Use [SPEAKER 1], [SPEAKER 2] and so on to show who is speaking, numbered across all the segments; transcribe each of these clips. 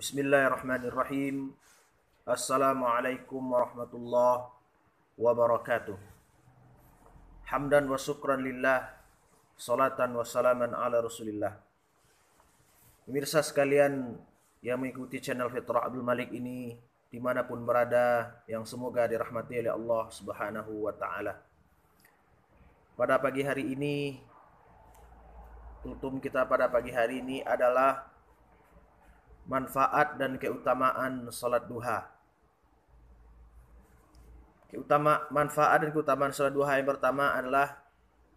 [SPEAKER 1] Bismillahirrahmanirrahim. Assalamualaikum warahmatullahi wabarakatuh. Hamdan wa syukran lillah, salatan wa salaman ala rasulillah. Pemirsa sekalian yang mengikuti channel Fitrah Abdul Malik ini dimanapun berada, yang semoga dirahmati oleh Allah subhanahu wa ta'ala. Pada pagi hari ini, kultum kita pada pagi hari ini adalah manfaat dan keutamaan salat duha. Manfaat dan keutamaan salat duha yang pertama adalah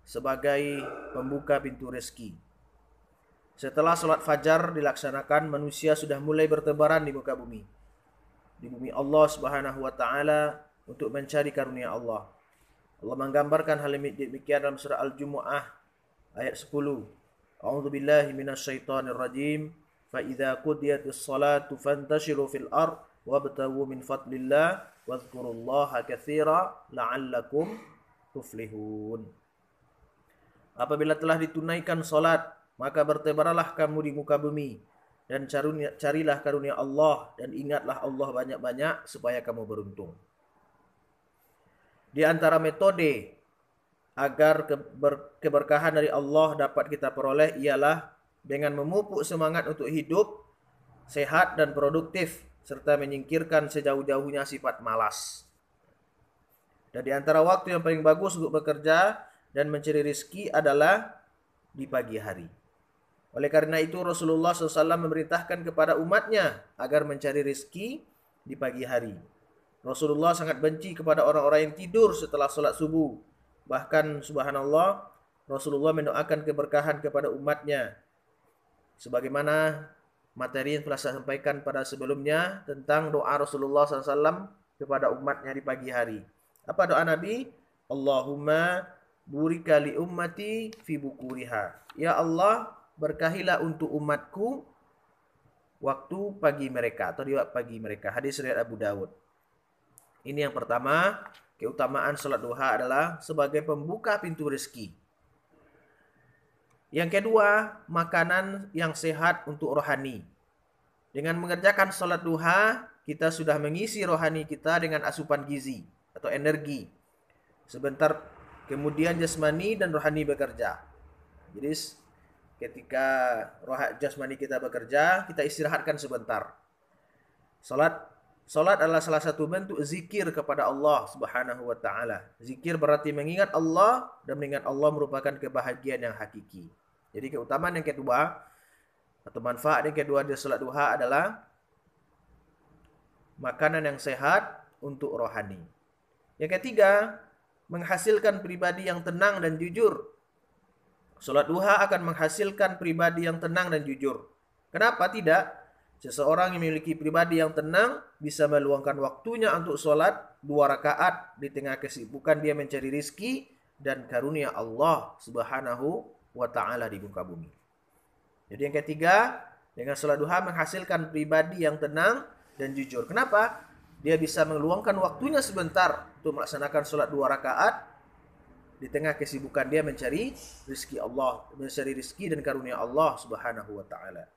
[SPEAKER 1] sebagai pembuka pintu rezeki. Setelah salat fajar dilaksanakan, manusia sudah mulai bertebaran di muka bumi. Di bumi Allah subhanahu wa ta'ala untuk mencari karunia Allah. Allah menggambarkan hal demikian dalam surah Al-Jumu'ah ayat 10. A'udzu billahi minasyaitonir rajim. فَإِذَا قُضِيَتِ الصَّلَاةُ فَانْتَشِرُوا فِي الْأَرْضِ وَابْتَغُوا مِنْ فَضْلِ اللَّهِ وَاذْكُرُوا اللَّهَ كَثِيرًا لَعَلَّكُمْ تُفْلِحُونَ. Apabila telah ditunaikan salat, maka bertebarlah kamu di muka bumi dan carilah karunia Allah dan ingatlah Allah banyak-banyak supaya kamu beruntung. Di antara metode agar keberkahan dari Allah dapat kita peroleh ialah dengan memupuk semangat untuk hidup sehat dan produktif, serta menyingkirkan sejauh-jauhnya sifat malas. Dan di antara waktu yang paling bagus untuk bekerja dan mencari rezeki adalah di pagi hari. Oleh karena itu Rasulullah SAW memerintahkan kepada umatnya agar mencari rezeki di pagi hari. Rasulullah sangat benci kepada orang-orang yang tidur setelah sholat subuh. Bahkan subhanallah, Rasulullah mendoakan keberkahan kepada umatnya, sebagaimana materi yang telah saya sampaikan pada sebelumnya tentang doa Rasulullah SAW kepada umatnya di pagi hari. Apa doa Nabi? Allahumma burika li ummati fi bukuriha. Ya Allah, berkahilah untuk umatku waktu pagi mereka atau di waktu pagi mereka. Hadis riwayat Abu Dawud. Ini yang pertama, keutamaan salat duha adalah sebagai pembuka pintu rezeki. Yang kedua, makanan yang sehat untuk rohani. Dengan mengerjakan salat duha, kita sudah mengisi rohani kita dengan asupan gizi atau energi. Sebentar kemudian jasmani dan rohani bekerja. Jadi ketika jasmani kita bekerja, kita istirahatkan sebentar. Salat adalah salah satu bentuk zikir kepada Allah subhanahu wa ta'ala. Zikir berarti mengingat Allah, dan mengingat Allah merupakan kebahagiaan yang hakiki. Jadi keutamaan yang kedua atau manfaat yang kedua dari salat duha adalah makanan yang sehat untuk rohani. Yang ketiga, menghasilkan pribadi yang tenang dan jujur. Salat duha akan menghasilkan pribadi yang tenang dan jujur. Kenapa tidak? Seseorang yang memiliki pribadi yang tenang bisa meluangkan waktunya untuk sholat 2 rakaat di tengah kesibukan dia mencari rizki dan karunia Allah subhanahu wa ta'ala di muka bumi. Jadi yang ketiga, dengan sholat duha menghasilkan pribadi yang tenang dan jujur. Kenapa? Dia bisa meluangkan waktunya sebentar untuk melaksanakan sholat 2 rakaat di tengah kesibukan dia mencari rizki Allah, mencari rizki dan karunia Allah subhanahu wa ta'ala.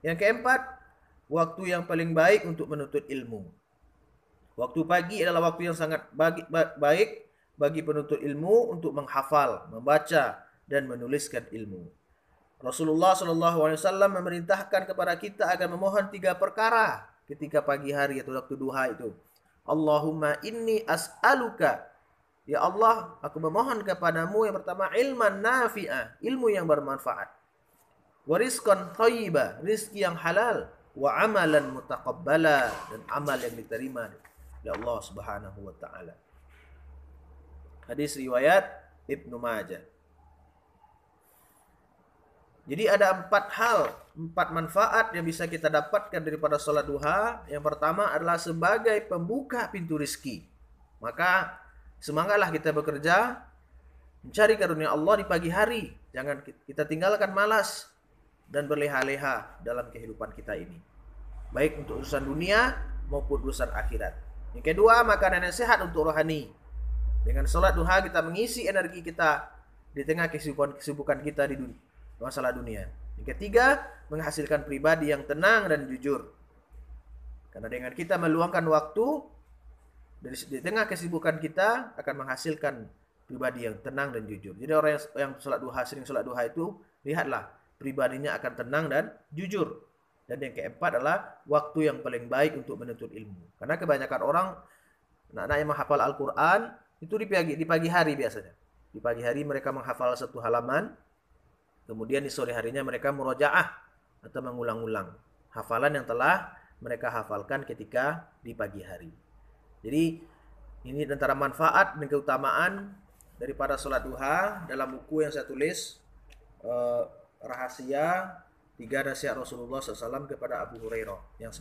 [SPEAKER 1] Yang keempat, waktu yang paling baik untuk menuntut ilmu. Waktu pagi adalah waktu yang sangat baik bagi penuntut ilmu untuk menghafal, membaca, dan menuliskan ilmu. Rasulullah SAW memerintahkan kepada kita agar memohon 3 perkara ketika pagi hari atau waktu duha itu. Allahumma inni as'aluka. Ya Allah, aku memohon kepadamu yang pertama ilman nafi'ah, ilmu yang bermanfaat. Wa rizqan thayyiba, rizki yang halal, wa amalan mutaqabbala, dan amal yang diterima oleh Allah Subhanahu wa taala. Hadis riwayat Ibnu Majah. Jadi ada 4 manfaat yang bisa kita dapatkan daripada salat duha. Yang pertama adalah sebagai pembuka pintu rizki. Maka semangatlah kita bekerja mencari karunia Allah di pagi hari. Jangan kita tinggalkan malas dan berleha-leha dalam kehidupan kita ini, baik untuk urusan dunia maupun urusan akhirat. Yang kedua, makanan yang sehat untuk rohani. Dengan salat duha kita mengisi energi kita di tengah kesibukan kita di masalah dunia. Yang ketiga, menghasilkan pribadi yang tenang dan jujur. Karena dengan kita meluangkan waktu di tengah kesibukan kita akan menghasilkan pribadi yang tenang dan jujur. Jadi orang yang sholat duha, sering sholat duha itu, lihatlah pribadinya akan tenang dan jujur. Dan yang keempat adalah waktu yang paling baik untuk menuntut ilmu. Karena kebanyakan orang, anak-anak yang menghafal Al-Quran itu di pagi hari biasanya. Di pagi hari mereka menghafal satu halaman, kemudian di sore harinya mereka murojaah atau mengulang-ulang hafalan yang telah mereka hafalkan ketika di pagi hari. Jadi ini antara manfaat dan keutamaan daripada sholat duha dalam buku yang saya tulis, rahasia 3 nasihat Rasulullah SAW kepada Abu Hurairah, yang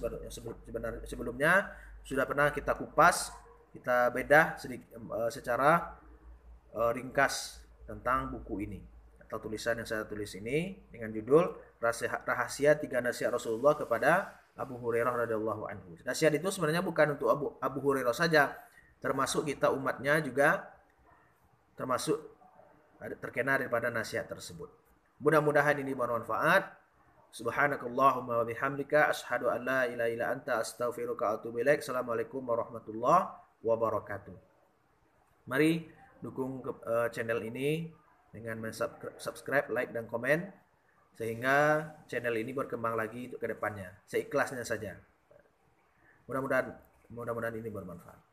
[SPEAKER 1] sebelumnya sudah pernah kita kupas, kita bedah secara ringkas tentang buku ini atau tulisan yang saya tulis ini dengan judul rahasia 3 nasihat Rasulullah kepada Abu Hurairah radhiyallahu anhu. Nasihat itu sebenarnya bukan untuk Abu Hurairah saja, termasuk kita umatnya juga termasuk terkena daripada nasihat tersebut. Mudah-mudahan ini bermanfaat. Subhanakallahumma wa bihamdika asyhadu an la ilaha illa anta astaghfiruka wa atubu ilaik. Assalamualaikum warahmatullahi wabarakatuh. Mari dukung channel ini dengan subscribe, like dan komen sehingga channel ini berkembang lagi untuk kedepannya. Seikhlasnya saja. Mudah-mudahan ini bermanfaat.